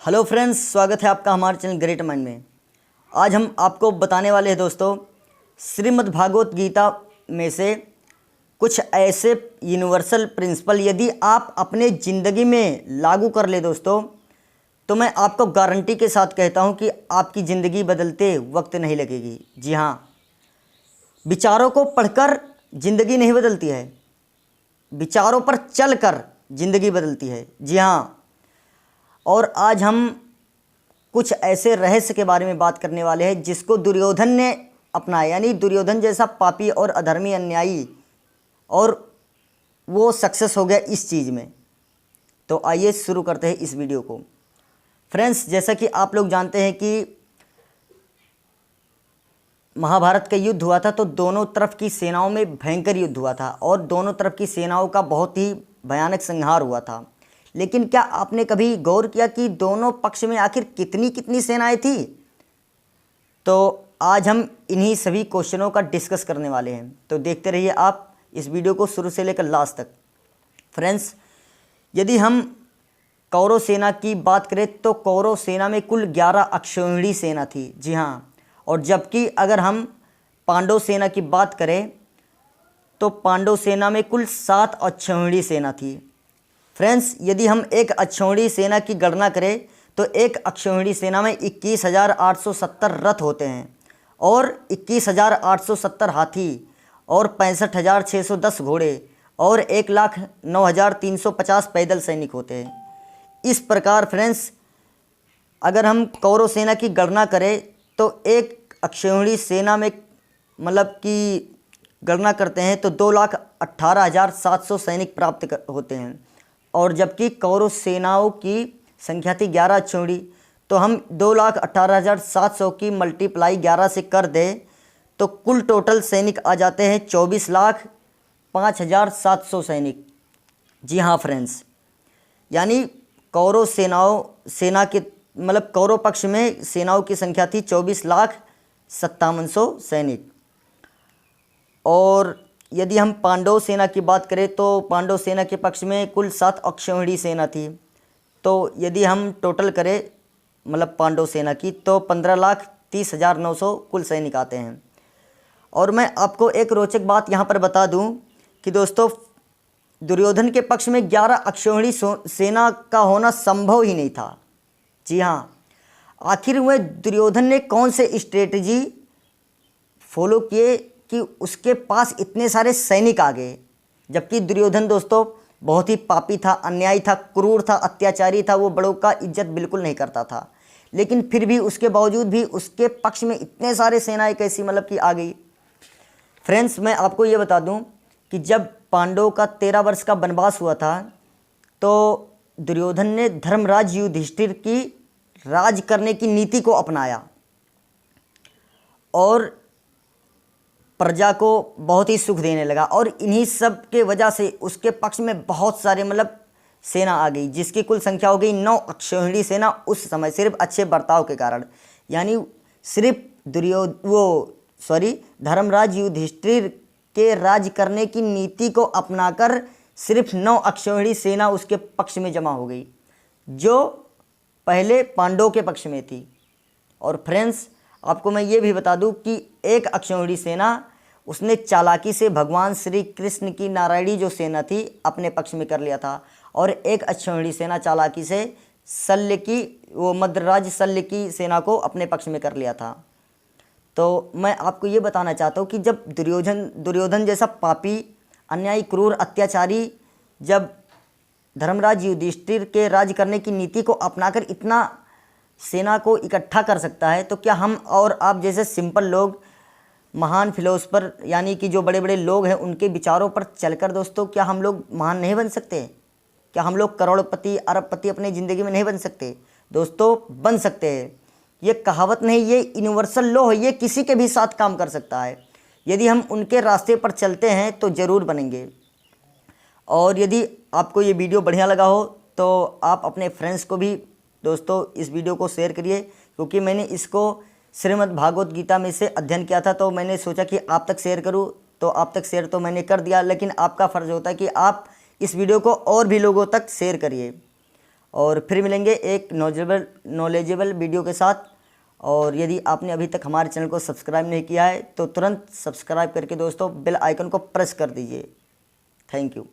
Hello friends, स्वागत है आपका हमारे चैनल ग्रेट माइंड में। आज हम आपको बताने वाले हैं दोस्तों, श्रीमद् भागवत गीता में से कुछ ऐसे यूनिवर्सल प्रिंसिपल यदि आप अपने ज़िंदगी में लागू कर ले दोस्तों, तो मैं आपको गारंटी के साथ कहता हूं कि आपकी ज़िंदगी बदलते वक्त नहीं लगेगी। जी हाँ, विचारों को पढ़कर ज़िंदगी नहीं बदलती है, विचारों पर चलकर ज़िंदगी बदलती है। जी हाँ, और आज हम कुछ ऐसे रहस्य के बारे में बात करने वाले हैं जिसको दुर्योधन ने अपनाया, यानी दुर्योधन जैसा पापी और अधर्मी अन्यायी, और वो सक्सेस हो गया इस चीज़ में। तो आइए शुरू करते हैं इस वीडियो को। फ्रेंड्स, जैसा कि आप लोग जानते हैं कि महाभारत का युद्ध हुआ था, तो दोनों तरफ की सेनाओं में भयंकर युद्ध हुआ था और दोनों तरफ की सेनाओं का बहुत ही भयानक संहार हुआ था। लेकिन क्या आपने कभी गौर किया कि दोनों पक्ष में आखिर कितनी कितनी सेनाएं थी? तो आज हम इन्हीं सभी क्वेश्चनों का डिस्कस करने वाले हैं, तो देखते रहिए आप इस वीडियो को शुरू से लेकर लास्ट तक। फ्रेंड्स, यदि हम कौरव सेना की बात करें तो कौरव सेना में कुल 11 अक्षौहिणी सेना थी। जी हाँ, और जबकि अगर हम पांडव सेना की बात करें तो पांडव सेना में कुल 7 अक्षौहिणी सेना थी। फ्रेंड्स, यदि हम एक अक्षौहिणी सेना की गणना करें तो एक अक्षौहिणी सेना में 21,870 रथ होते हैं और 21,870 हाथी और 65,610 घोड़े और 1,09,350 पैदल सैनिक होते हैं। इस प्रकार फ्रेंड्स, अगर हम कौरव सेना की गणना करें तो एक अक्षौहिणी सेना में मतलब कि गणना करते हैं तो 2,18,700 सैनिक प्राप्त होते हैं, और जबकि कौरव सेनाओं की संख्या थी 11 अक्षौहिणी, तो हम 2,18,700 की मल्टीप्लाई 11 से कर दें तो कुल टोटल सैनिक आ जाते हैं 24,05,700 सैनिक। जी हाँ फ्रेंड्स, यानी कौरव सेना के मतलब कौरव पक्ष में सेनाओं की संख्या थी 24,57,100 सैनिक। और यदि हम पांडव सेना की बात करें तो पांडव सेना के पक्ष में कुल 7 अक्षौहिणी सेना थी। तो यदि हम टोटल करें मतलब पांडव सेना की तो 15,30,900 कुल सैनिक आते हैं। और मैं आपको एक रोचक बात यहाँ पर बता दूँ कि दोस्तों, दुर्योधन के पक्ष में 11 अक्षौहिणी सेना का होना संभव ही नहीं था। जी हाँ, आखिर वह दुर्योधन ने कौन से स्ट्रेटजी फॉलो किए कि उसके पास इतने सारे सैनिक आ गए? जबकि दुर्योधन दोस्तों बहुत ही पापी था, अन्यायी था, क्रूर था, अत्याचारी था, वो बड़ों का इज्जत बिल्कुल नहीं करता था। लेकिन फिर भी उसके बावजूद भी उसके पक्ष में इतने सारे सेनाएं कैसी मतलब कि आ गई? फ्रेंड्स, मैं आपको ये बता दूं कि जब पांडवों का 13 वर्ष का वनवास हुआ था तो दुर्योधन ने धर्मराज युधिष्ठिर की राज करने की नीति को अपनाया और प्रजा को बहुत ही सुख देने लगा, और इन्हीं सब के वजह से उसके पक्ष में बहुत सारे मतलब सेना आ गई, जिसकी कुल संख्या हो गई 9 अक्षौहिणी सेना उस समय, सिर्फ अच्छे बर्ताव के कारण। यानी सिर्फ धर्मराज युधिष्ठिर के राज करने की नीति को अपनाकर सिर्फ 9 अक्षौहिणी सेना उसके पक्ष में जमा हो गई, जो पहले पांडवों के पक्ष में थी। और फ्रेंड्स, आपको मैं ये भी बता दूं कि एक अक्षौहिणी सेना उसने चालाकी से भगवान श्री कृष्ण की नारायणी जो सेना थी अपने पक्ष में कर लिया था, और एक अक्षौहिणी सेना चालाकी से मद्रराज शल्य की सेना को अपने पक्ष में कर लिया था। तो मैं आपको ये बताना चाहता हूँ कि जब दुर्योधन जैसा पापी, अन्यायी, क्रूर, अत्याचारी जब धर्मराज युधिष्ठिर के राज करने की नीति को अपनाकर इतना सेना को इकट्ठा कर सकता है, तो क्या हम और आप जैसे सिंपल लोग, महान फिलोसफर यानी कि जो बड़े बड़े लोग हैं, उनके विचारों पर चलकर दोस्तों क्या हम लोग महान नहीं बन सकते? क्या हम लोग करोड़पति, अरबपति अपनी ज़िंदगी में नहीं बन सकते? दोस्तों, बन सकते हैं। ये कहावत नहीं, ये यूनिवर्सल लॉ है, ये किसी के भी साथ काम कर सकता है। यदि हम उनके रास्ते पर चलते हैं तो ज़रूर बनेंगे। और यदि आपको ये वीडियो बढ़िया लगा हो तो आप अपने फ्रेंड्स को भी दोस्तों इस वीडियो को शेयर करिए, क्योंकि मैंने इसको श्रीमद् भागवत गीता में से अध्ययन किया था, तो मैंने सोचा कि आप तक शेयर करूं, तो आप तक शेयर तो मैंने कर दिया, लेकिन आपका फ़र्ज़ होता है कि आप इस वीडियो को और भी लोगों तक शेयर करिए। और फिर मिलेंगे एक नॉलेजेबल वीडियो के साथ। और यदि आपने अभी तक हमारे चैनल को सब्सक्राइब नहीं किया है तो तुरंत सब्सक्राइब करके दोस्तों बेल आइकन को प्रेस कर दीजिए। Thank you.